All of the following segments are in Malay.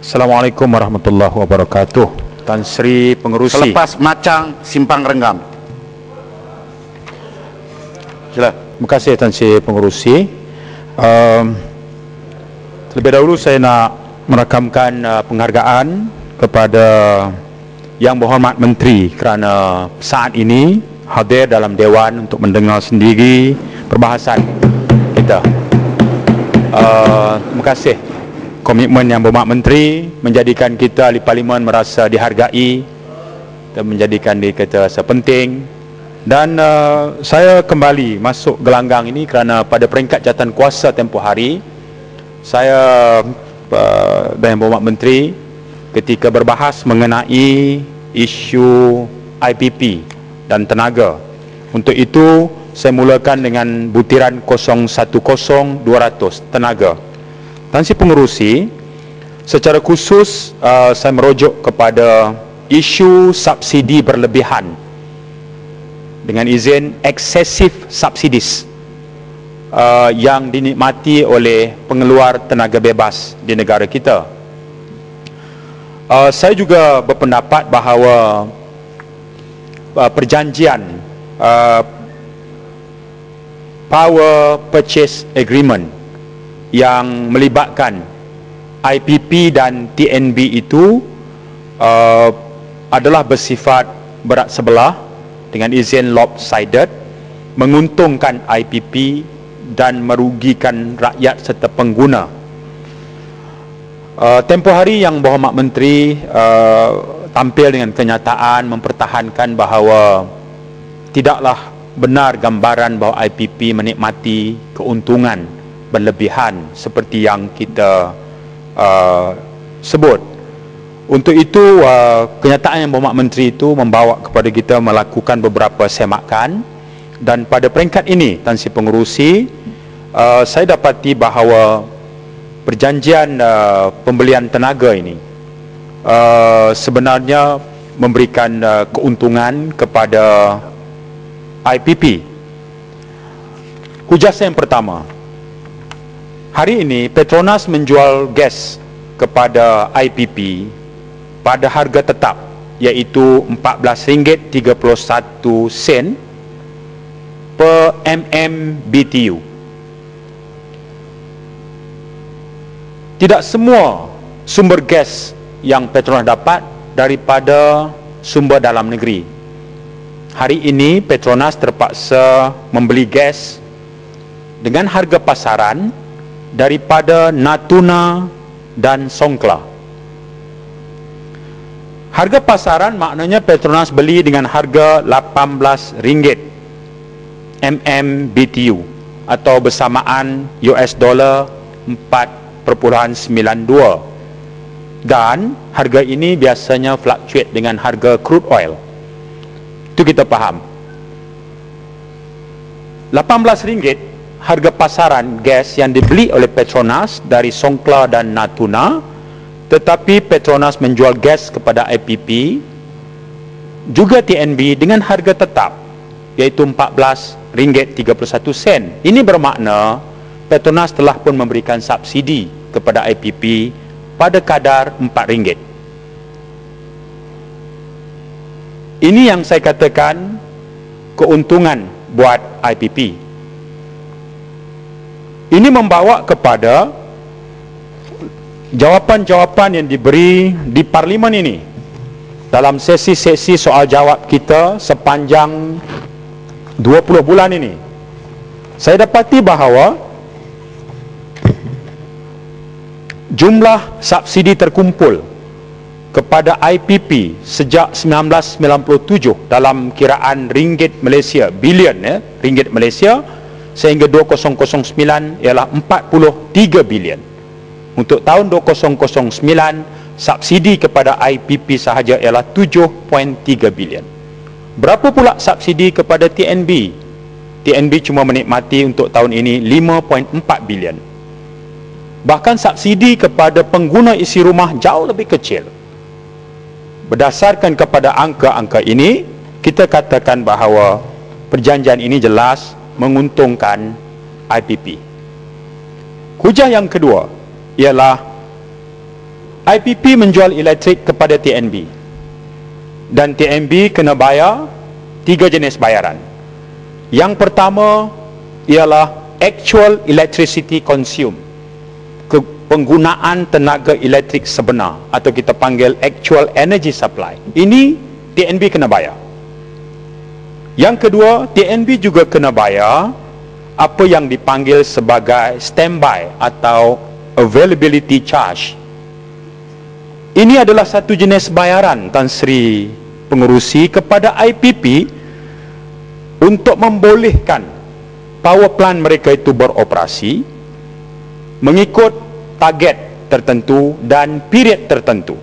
Assalamualaikum warahmatullahi wabarakatuh. Tan Sri Pengerusi. Selepas Macang Simpang Renggam. Sila. Terima kasih Tan Sri Pengerusi. Terlebih dahulu saya nak merakamkan penghargaan kepada Yang Berhormat Menteri kerana saat ini hadir dalam Dewan untuk mendengar sendiri perbahasan kita. Terima kasih komitmen Yang Berhormat Menteri menjadikan kita ahli Parlimen merasa dihargai dan menjadikan kita rasa penting. Dan saya kembali masuk gelanggang ini kerana pada peringkat jawatan kuasa tempoh hari saya dan Yang Berhormat Menteri ketika berbahas mengenai isu IPP dan tenaga. Untuk itu saya mulakan dengan butiran 010200 tenaga. Tan Sri Pengerusi, secara khusus saya merujuk kepada isu subsidi berlebihan, dengan izin excessive subsidies yang dinikmati oleh pengeluar tenaga bebas di negara kita. Saya juga berpendapat bahawa perjanjian Power Purchase Agreement yang melibatkan IPP dan TNB itu adalah bersifat berat sebelah, dengan izin lopsided, menguntungkan IPP dan merugikan rakyat serta pengguna. Tempoh hari Yang Berhormat Menteri tampil dengan kenyataan mempertahankan bahawa tidaklah benar gambaran bahawa IPP menikmati keuntungan berlebihan seperti yang kita sebut. Untuk itu kenyataan Yang Berhormat Menteri itu membawa kepada kita melakukan beberapa semakan, dan pada peringkat ini Tan Sri Pengerusi, saya dapati bahawa perjanjian pembelian tenaga ini sebenarnya memberikan keuntungan kepada IPP. Hujah saya yang pertama, hari ini Petronas menjual gas kepada IPP pada harga tetap, iaitu RM14.31 per MMBTU. Tidak semua sumber gas yang Petronas dapat daripada sumber dalam negeri. Hari ini Petronas terpaksa membeli gas dengan harga pasaran daripada Natuna dan Songkla. Harga pasaran maknanya Petronas beli dengan harga RM18 MMBTU atau bersamaan US dollar 4.92, dan harga ini biasanya fluctuate dengan harga crude oil. Itu kita faham. RM18 harga pasaran gas yang dibeli oleh Petronas dari Songkla dan Natuna, tetapi Petronas menjual gas kepada IPP juga TNB dengan harga tetap, iaitu RM14.31. Ini bermakna Petronas telah pun memberikan subsidi kepada IPP pada kadar RM4. Ini yang saya katakan keuntungan buat IPP. Ini membawa kepada jawapan-jawapan yang diberi di Parlimen ini dalam sesi-sesi soal jawab kita sepanjang 20 bulan ini. Saya dapati bahawa jumlah subsidi terkumpul kepada IPP sejak 1997 dalam kiraan ringgit Malaysia, bilion ringgit Malaysia, sehingga 2009 ialah 43 bilion. Untuk tahun 2009 subsidi kepada IPP sahaja ialah 7.3 bilion. Berapa pula subsidi kepada TNB? TNB cuma menikmati untuk tahun ini 5.4 bilion. Bahkan subsidi kepada pengguna isi rumah jauh lebih kecil. Berdasarkan kepada angka-angka ini, kita katakan bahawa perjanjian ini jelas menguntungkan IPP. Hujah yang kedua ialah IPP menjual elektrik kepada TNB, dan TNB kena bayar 3 jenis bayaran. Yang pertama ialah actual electricity consumed, penggunaan tenaga elektrik sebenar, atau kita panggil actual energy supply. Ini TNB kena bayar. Yang kedua, TNB juga kena bayar apa yang dipanggil sebagai standby atau availability charge. Ini adalah satu jenis bayaran, Tan Sri Pengerusi, kepada IPP untuk membolehkan power plant mereka itu beroperasi mengikut target tertentu dan period tertentu.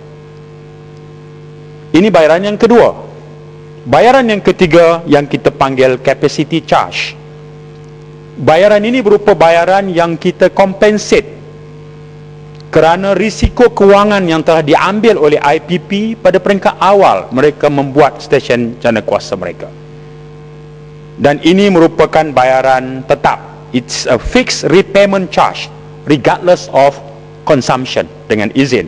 Ini bayaran yang kedua. Bayaran yang ketiga yang kita panggil capacity charge. Bayaran ini berupa bayaran yang kita compensate kerana risiko kewangan yang telah diambil oleh IPP pada peringkat awal mereka membuat stesen jana kuasa mereka. Dan ini merupakan bayaran tetap. It's a fixed repayment charge regardless of consumption, dengan izin.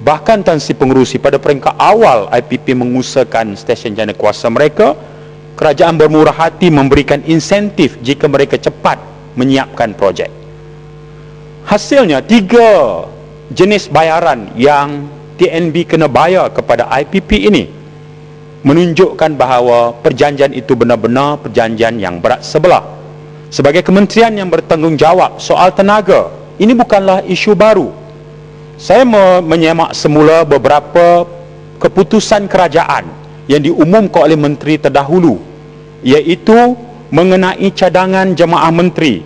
Bahkan Tan Sri Pengerusi, pada peringkat awal IPP mengusahakan stesen jana kuasa mereka, kerajaan bermurah hati memberikan insentif jika mereka cepat menyiapkan projek. Hasilnya 3 jenis bayaran yang TNB kena bayar kepada IPP ini menunjukkan bahawa perjanjian itu benar-benar perjanjian yang berat sebelah. Sebagai kementerian yang bertanggungjawab soal tenaga, ini bukanlah isu baru. Saya menyemak semula beberapa keputusan kerajaan yang diumumkan oleh menteri terdahulu, iaitu mengenai cadangan jemaah menteri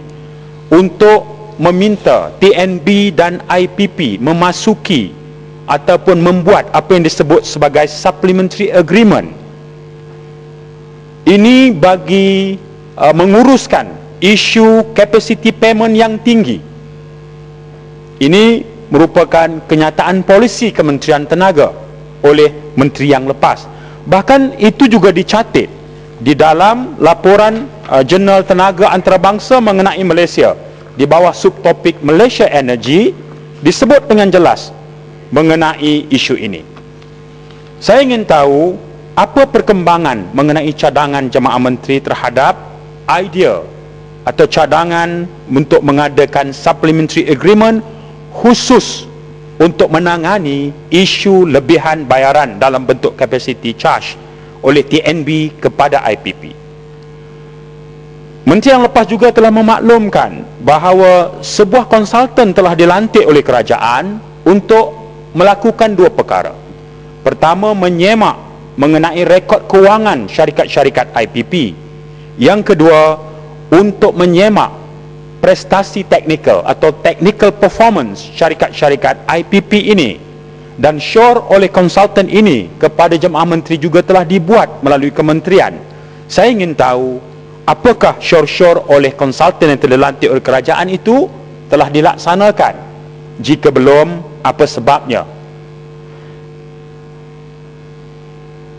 untuk meminta TNB dan IPP memasuki ataupun membuat apa yang disebut sebagai supplementary agreement. Ini bagi menguruskan isu capacity payment yang tinggi. Ini merupakan kenyataan polisi Kementerian Tenaga oleh menteri yang lepas. Bahkan itu juga dicatat di dalam laporan Jurnal Tenaga Antarabangsa mengenai Malaysia. Di bawah subtopik Malaysia Energy disebut dengan jelas mengenai isu ini. Saya ingin tahu apa perkembangan mengenai cadangan jemaah menteri terhadap idea atau cadangan untuk mengadakan supplementary agreement khusus untuk menangani isu lebihan bayaran dalam bentuk capacity charge oleh TNB kepada IPP. Menteri yang lepas juga telah memaklumkan bahawa sebuah konsultan telah dilantik oleh kerajaan untuk melakukan 2 perkara. Pertama, menyemak mengenai rekod kewangan syarikat-syarikat IPP. Yang kedua, untuk menyemak prestasi teknikal atau technical performance syarikat-syarikat IPP ini. Dan syur oleh konsultan ini kepada jemaah menteri juga telah dibuat melalui kementerian. Saya ingin tahu, apakah syur-syur oleh konsultan yang telah dilantik oleh kerajaan itu telah dilaksanakan? Jika belum, apa sebabnya?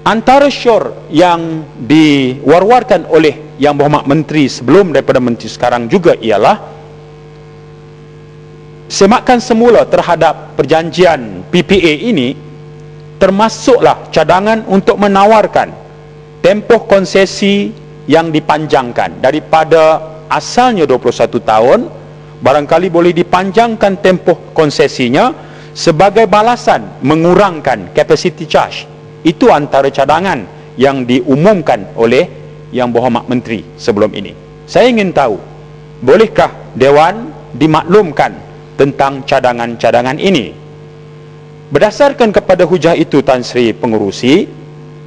Antara syur yang diwar-warkan oleh Yang Berhormat Menteri sebelum daripada Menteri sekarang juga ialah semakan semula terhadap perjanjian PPA ini, termasuklah cadangan untuk menawarkan tempoh konsesi yang dipanjangkan daripada asalnya 21 tahun, barangkali boleh dipanjangkan tempoh konsesinya sebagai balasan mengurangkan capacity charge. Itu antara cadangan yang diumumkan oleh Yang Berhormat Menteri sebelum ini. Saya ingin tahu, bolehkah Dewan dimaklumkan tentang cadangan-cadangan ini? Berdasarkan kepada hujah itu, Tan Sri Pengerusi,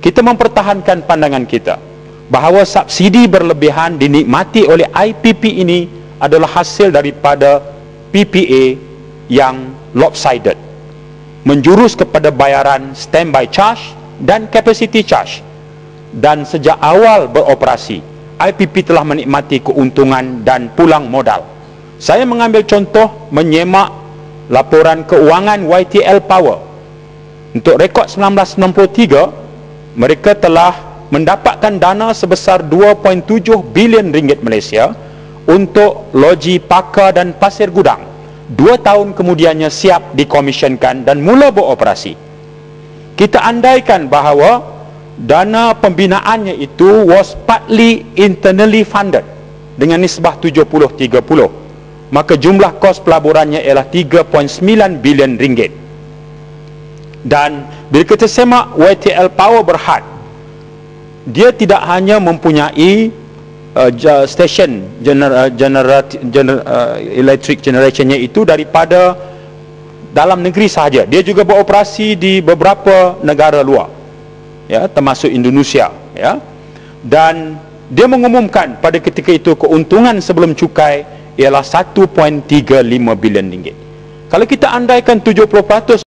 kita mempertahankan pandangan kita bahawa subsidi berlebihan dinikmati oleh IPP ini adalah hasil daripada PPA yang lopsided, menjurus kepada bayaran standby charge dan capacity charge. Dan sejak awal beroperasi, IPP telah menikmati keuntungan dan pulang modal. Saya mengambil contoh menyemak laporan keuangan YTL Power. Untuk rekod 1993, mereka telah mendapatkan dana sebesar 2.7 bilion ringgit Malaysia untuk loji Pakar dan Pasir Gudang, 2 tahun kemudiannya siap dikomisionkan dan mula beroperasi. Kita andaikan bahawa dana pembinaannya itu was partly internally funded dengan nisbah 70-30, maka jumlah kos pelaburannya ialah 3.9 bilion ringgit. Dan bila kita semak YTL Power Berhad, dia tidak hanya mempunyai stesen electric generationnya itu daripada dalam negeri sahaja, dia juga beroperasi di beberapa negara luar, ya, termasuk Indonesia, ya. Dan dia mengumumkan pada ketika itu keuntungan sebelum cukai ialah 1.35 bilion ringgit. Kalau kita andaikan 70%